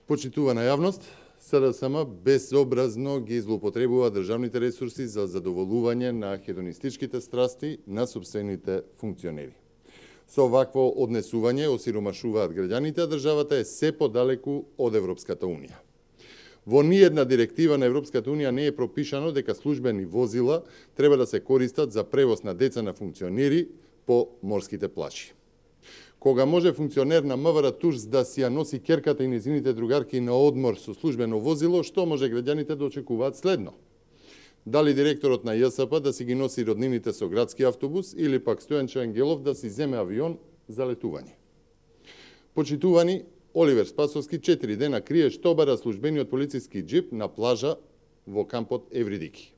Почитувана јавност, СДСМ безобразно ги злоупотребува државните ресурси за задоволување на хедонистичките страсти на сопствените функционери. Со овакво однесување осиромашуваат граѓаните, а државата е се подалеку од Европската Унија. Во ниедна директива на Европската Унија не е пропишано дека службени возила треба да се користат за превоз на деца на функционери по морските плажи. Кога може функционер на МВР Турс да си ја носи ќерката и незините другарки на одмор со службено возило, што може граѓаните да очекуваат следно? Дали директорот на ЈСП да си ги носи роднините со градски автобус или пак Стојанчо Ангелов да си земе авион за летување? Почитувани, Оливер Спасовски 4 дена крие што бара службениот полициски джип на плажа во кампот Евридики.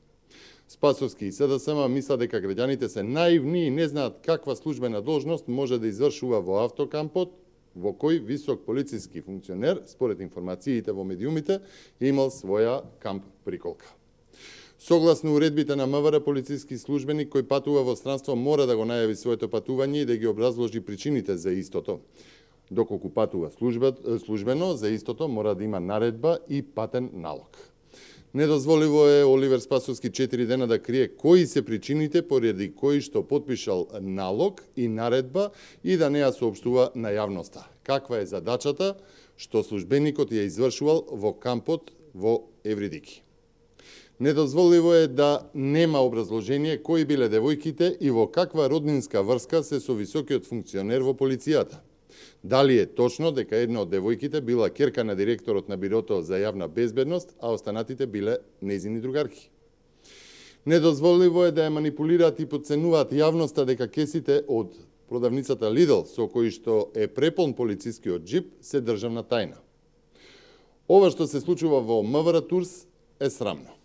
Спасовски и СДСМ мисла дека граѓаните се наивни и не знаат каква службена должност може да извршува во автокампот, во кој висок полициски функционер, според информациите во медиумите, имал своја камп приколка. Согласно уредбите на МВР, полициски службеник кој патува во странство мора да го најави своето патување и да ги образложи причините за истото. Доколку патува службено, за истото мора да има наредба и патен налог. Недозволиво е Оливер Спасовски 4 дена да крие кои се причините поради кои што потпишал налог и наредба и да не ја соопштува на јавноста. Каква е задачата што службеникот ја извршувал во кампот во Евридики. Недозволиво е да нема образложение кои биле девојките и во каква роднинска врска се со високиот функционер во полицијата. Дали е точно дека една од девојките била ќерка на директорот на Бирото за јавна безбедност, а останатите биле нејзини другарки? Недозволиво е да ја манипулираат и подценуваат јавноста дека кесите од продавницата Lidl, со кои што е преполн полицискиот джип, се државна тајна. Ова што се случува во МВР Турс е срамно.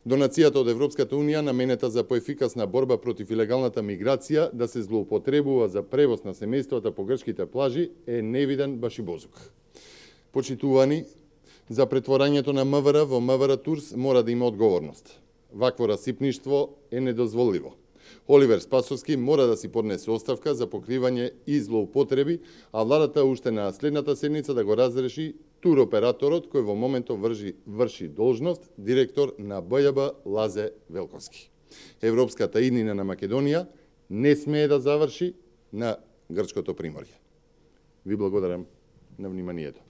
Донацијата од Европската Унија наменета за поефикасна борба против илегалната миграција да се злоупотребува за превоз на семејствата по грчките плажи е невиден башибозук. Почитувани, за претворањето на МВР во МВР Турс мора да има одговорност. Вакво расипништво е недозволиво. Оливер Спасовски мора да си поднесе оставка за покривање и злоупотреби, а владата уште на следната седница да го разреши туроператорот кој во моментот врши должност директор на БЈБ Лазе Велковски. Европската иднина на Македонија не смее да заврши на грчкото приморје. Ви благодарам на вниманието.